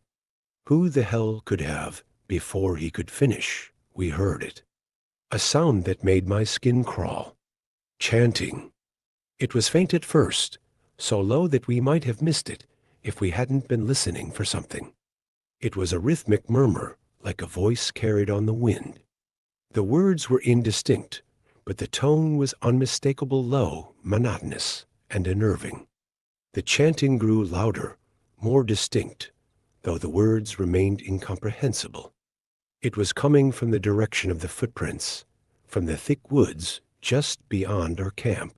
Who the hell could have? Before he could finish, we heard it. A sound that made my skin crawl. Chanting. It was faint at first, so low that we might have missed it if we hadn't been listening for something. It was a rhythmic murmur, like a voice carried on the wind. The words were indistinct, but the tone was unmistakable, low, monotonous, and unnerving. The chanting grew louder, more distinct. though the words remained incomprehensible. It was coming from the direction of the footprints, from the thick woods just beyond our camp.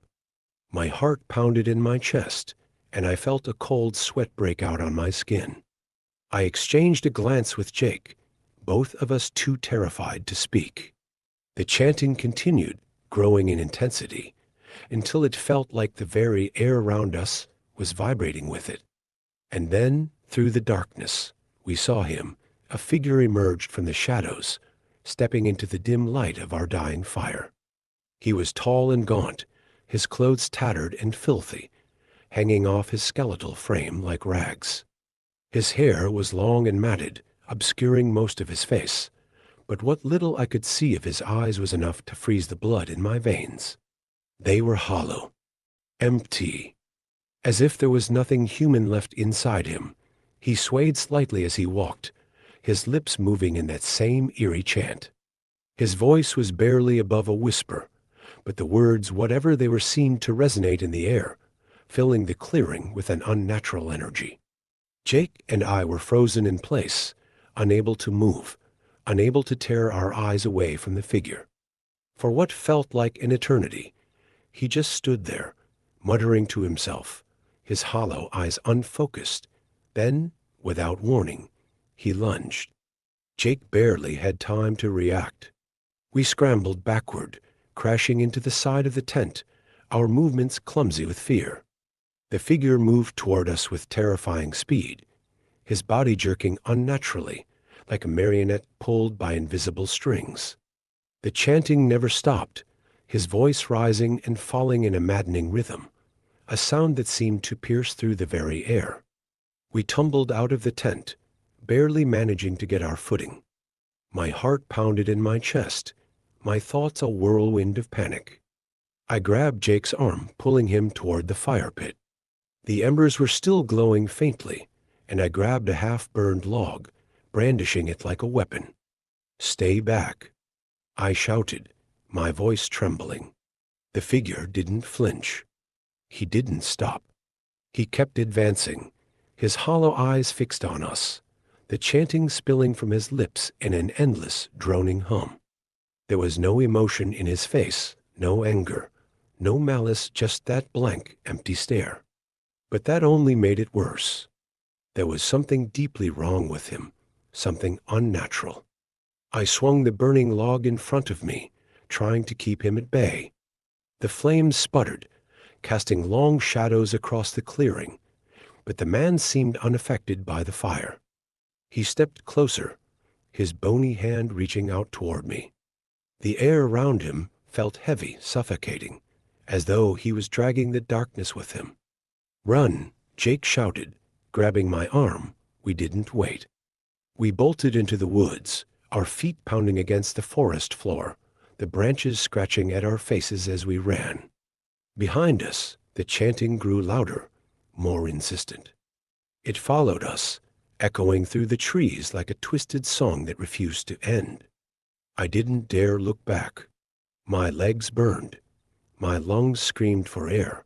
My heart pounded in my chest, and I felt a cold sweat break out on my skin. I exchanged a glance with Jake, both of us too terrified to speak. The chanting continued, growing in intensity, until it felt like the very air around us was vibrating with it. And then, through the darkness, we saw him. A figure emerged from the shadows, stepping into the dim light of our dying fire. He was tall and gaunt, his clothes tattered and filthy, hanging off his skeletal frame like rags. His hair was long and matted, obscuring most of his face, but what little I could see of his eyes was enough to freeze the blood in my veins. They were hollow, empty, as if there was nothing human left inside him. He swayed slightly as he walked, his lips moving in that same eerie chant. His voice was barely above a whisper, but the words, whatever they were, seemed to resonate in the air, filling the clearing with an unnatural energy. Jake and I were frozen in place, unable to move, unable to tear our eyes away from the figure. For what felt like an eternity, he just stood there, muttering to himself, his hollow eyes unfocused. Then, without warning, he lunged. Jake barely had time to react. We scrambled backward, crashing into the side of the tent, our movements clumsy with fear. The figure moved toward us with terrifying speed, his body jerking unnaturally, like a marionette pulled by invisible strings. The chanting never stopped, his voice rising and falling in a maddening rhythm, a sound that seemed to pierce through the very air. We tumbled out of the tent, barely managing to get our footing. My heart pounded in my chest, my thoughts a whirlwind of panic. I grabbed Jake's arm, pulling him toward the fire pit. The embers were still glowing faintly, and I grabbed a half-burned log, brandishing it like a weapon. "Stay back," I shouted, my voice trembling. The figure didn't flinch. He didn't stop. He kept advancing, his hollow eyes fixed on us, the chanting spilling from his lips in an endless, droning hum. There was no emotion in his face, no anger, no malice, just that blank, empty stare. But that only made it worse. There was something deeply wrong with him, something unnatural. I swung the burning log in front of me, trying to keep him at bay. The flames sputtered, casting long shadows across the clearing, but the man seemed unaffected by the fire. He stepped closer, his bony hand reaching out toward me. The air around him felt heavy, suffocating, as though he was dragging the darkness with him. "Run," Jake shouted, grabbing my arm. We didn't wait. We bolted into the woods, our feet pounding against the forest floor, the branches scratching at our faces as we ran. Behind us, the chanting grew louder, more insistent. It followed us, echoing through the trees like a twisted song that refused to end. I didn't dare look back. My legs burned. My lungs screamed for air.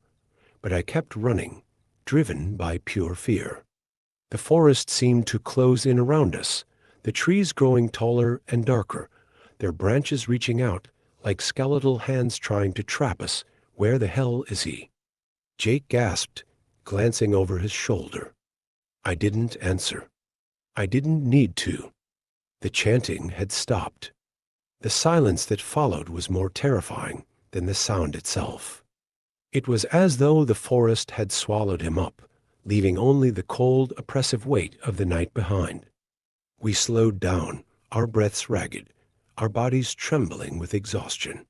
But I kept running, driven by pure fear. The forest seemed to close in around us, the trees growing taller and darker, their branches reaching out like skeletal hands trying to trap us. "Where the hell is he?" Jake gasped, glancing over his shoulder. I didn't answer. I didn't need to. The chanting had stopped. The silence that followed was more terrifying than the sound itself. It was as though the forest had swallowed him up, leaving only the cold, oppressive weight of the night behind. We slowed down, our breaths ragged, our bodies trembling with exhaustion.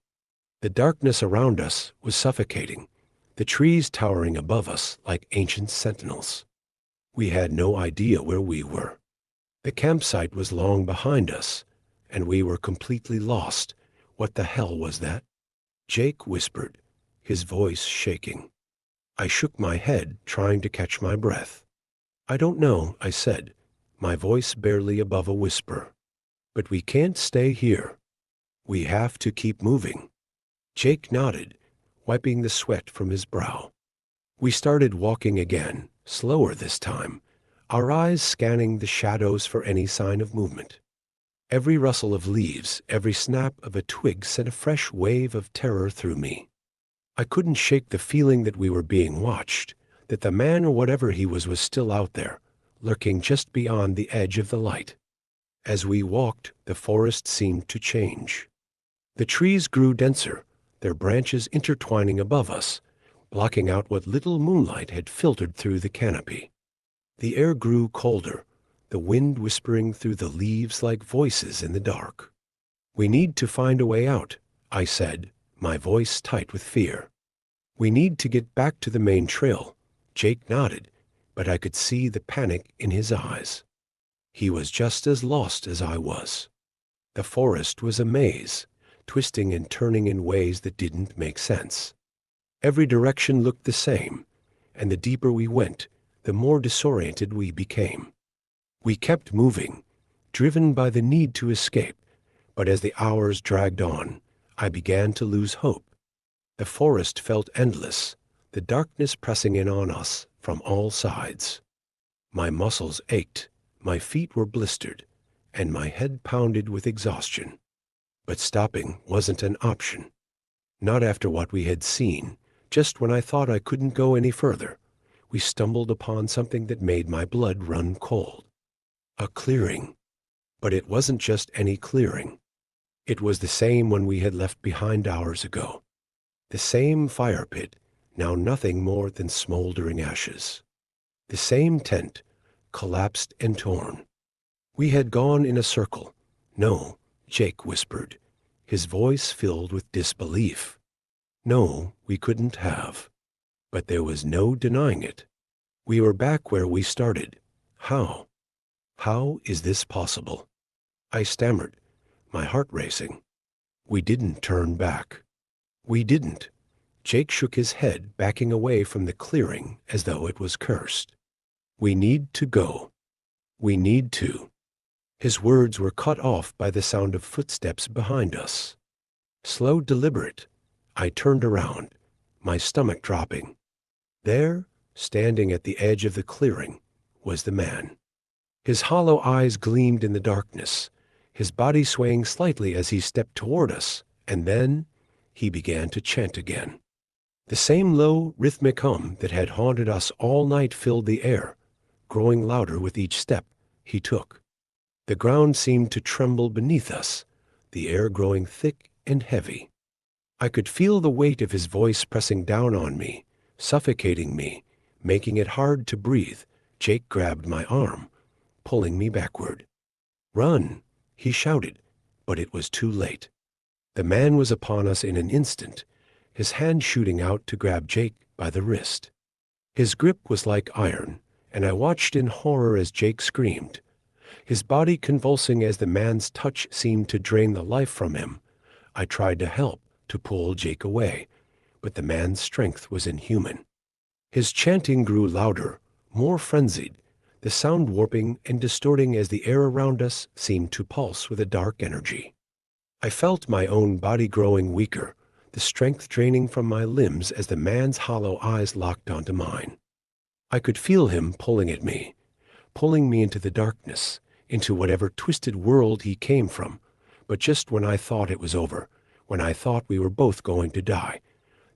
The darkness around us was suffocating, the trees towering above us like ancient sentinels. We had no idea where we were. The campsite was long behind us, and we were completely lost. What the hell was that? Jake whispered, his voice shaking. I shook my head, trying to catch my breath. "I don't know," I said, my voice barely above a whisper. "But we can't stay here. We have to keep moving." Jake nodded, wiping the sweat from his brow. We started walking again, slower this time, our eyes scanning the shadows for any sign of movement. Every rustle of leaves, every snap of a twig sent a fresh wave of terror through me. I couldn't shake the feeling that we were being watched, that the man or whatever he was still out there, lurking just beyond the edge of the light. As we walked, the forest seemed to change. The trees grew denser, their branches intertwining above us, blocking out what little moonlight had filtered through the canopy. The air grew colder, the wind whispering through the leaves like voices in the dark. "We need to find a way out," I said, my voice tight with fear. "We need to get back to the main trail." Jake nodded, but I could see the panic in his eyes. He was just as lost as I was. The forest was a maze, twisting and turning in ways that didn't make sense. Every direction looked the same, and the deeper we went, the more disoriented we became. We kept moving, driven by the need to escape, but as the hours dragged on, I began to lose hope. The forest felt endless, the darkness pressing in on us from all sides. My muscles ached, my feet were blistered, and my head pounded with exhaustion. But stopping wasn't an option. Not after what we had seen. Just when I thought I couldn't go any further, we stumbled upon something that made my blood run cold. A clearing. But it wasn't just any clearing. It was the same one we had left behind hours ago. The same fire pit, now nothing more than smoldering ashes. The same tent, collapsed and torn. We had gone in a circle. "No," Jake whispered, his voice filled with disbelief. "No, we couldn't have." But there was no denying it. We were back where we started. How? How is this possible? I stammered, my heart racing. "We didn't turn back." "We didn't." Jake shook his head, backing away from the clearing as though it was cursed. "We need to go. We need to." His words were cut off by the sound of footsteps behind us. Slow, deliberate, I turned around, my stomach dropping. There, standing at the edge of the clearing, was the man. His hollow eyes gleamed in the darkness, his body swaying slightly as he stepped toward us, and then he began to chant again. The same low, rhythmic hum that had haunted us all night filled the air, growing louder with each step he took. The ground seemed to tremble beneath us, the air growing thick and heavy. I could feel the weight of his voice pressing down on me, suffocating me, making it hard to breathe. Jake grabbed my arm, pulling me backward. "Run!" he shouted, but it was too late. The man was upon us in an instant, his hand shooting out to grab Jake by the wrist. His grip was like iron, and I watched in horror as Jake screamed, his body convulsing as the man's touch seemed to drain the life from him. I tried to help, to pull Jake away, but the man's strength was inhuman. His chanting grew louder, more frenzied, the sound warping and distorting as the air around us seemed to pulse with a dark energy. I felt my own body growing weaker, the strength draining from my limbs as the man's hollow eyes locked onto mine. I could feel him pulling at me, pulling me into the darkness, into whatever twisted world he came from. But just when I thought it was over, when I thought we were both going to die,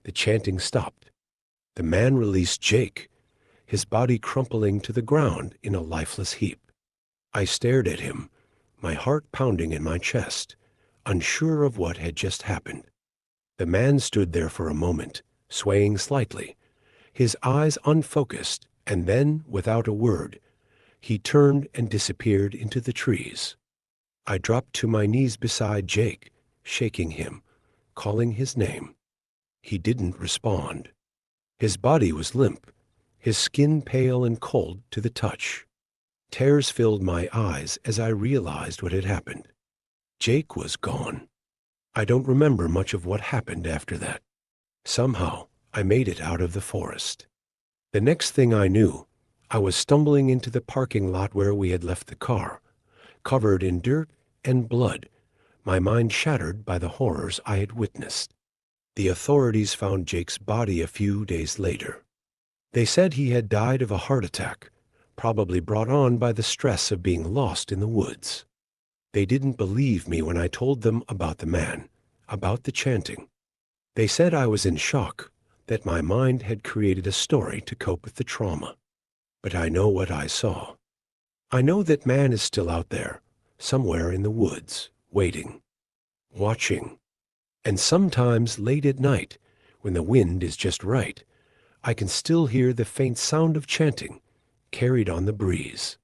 the chanting stopped. The man released Jake, his body crumpling to the ground in a lifeless heap. I stared at him, my heart pounding in my chest, unsure of what had just happened. The man stood there for a moment, swaying slightly, his eyes unfocused, and then, without a word, he turned and disappeared into the trees. I dropped to my knees beside Jake, shaking him, calling his name. He didn't respond. His body was limp, his skin pale and cold to the touch. Tears filled my eyes as I realized what had happened. Jake was gone. I don't remember much of what happened after that. Somehow, I made it out of the forest. The next thing I knew, I was stumbling into the parking lot where we had left the car, covered in dirt and blood, my mind shattered by the horrors I had witnessed. The authorities found Jake's body a few days later. They said he had died of a heart attack, probably brought on by the stress of being lost in the woods. They didn't believe me when I told them about the man, about the chanting. They said I was in shock, that my mind had created a story to cope with the trauma. But I know what I saw. I know that man is still out there, somewhere in the woods, waiting, watching. And sometimes late at night, when the wind is just right, I can still hear the faint sound of chanting carried on the breeze.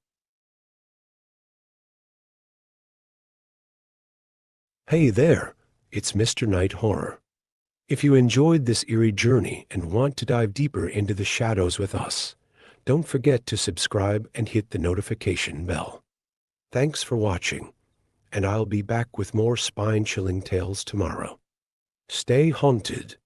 Hey there, it's Mr. Night Horror. If you enjoyed this eerie journey and want to dive deeper into the shadows with us, don't forget to subscribe and hit the notification bell. Thanks for watching, and I'll be back with more spine-chilling tales tomorrow. Stay haunted.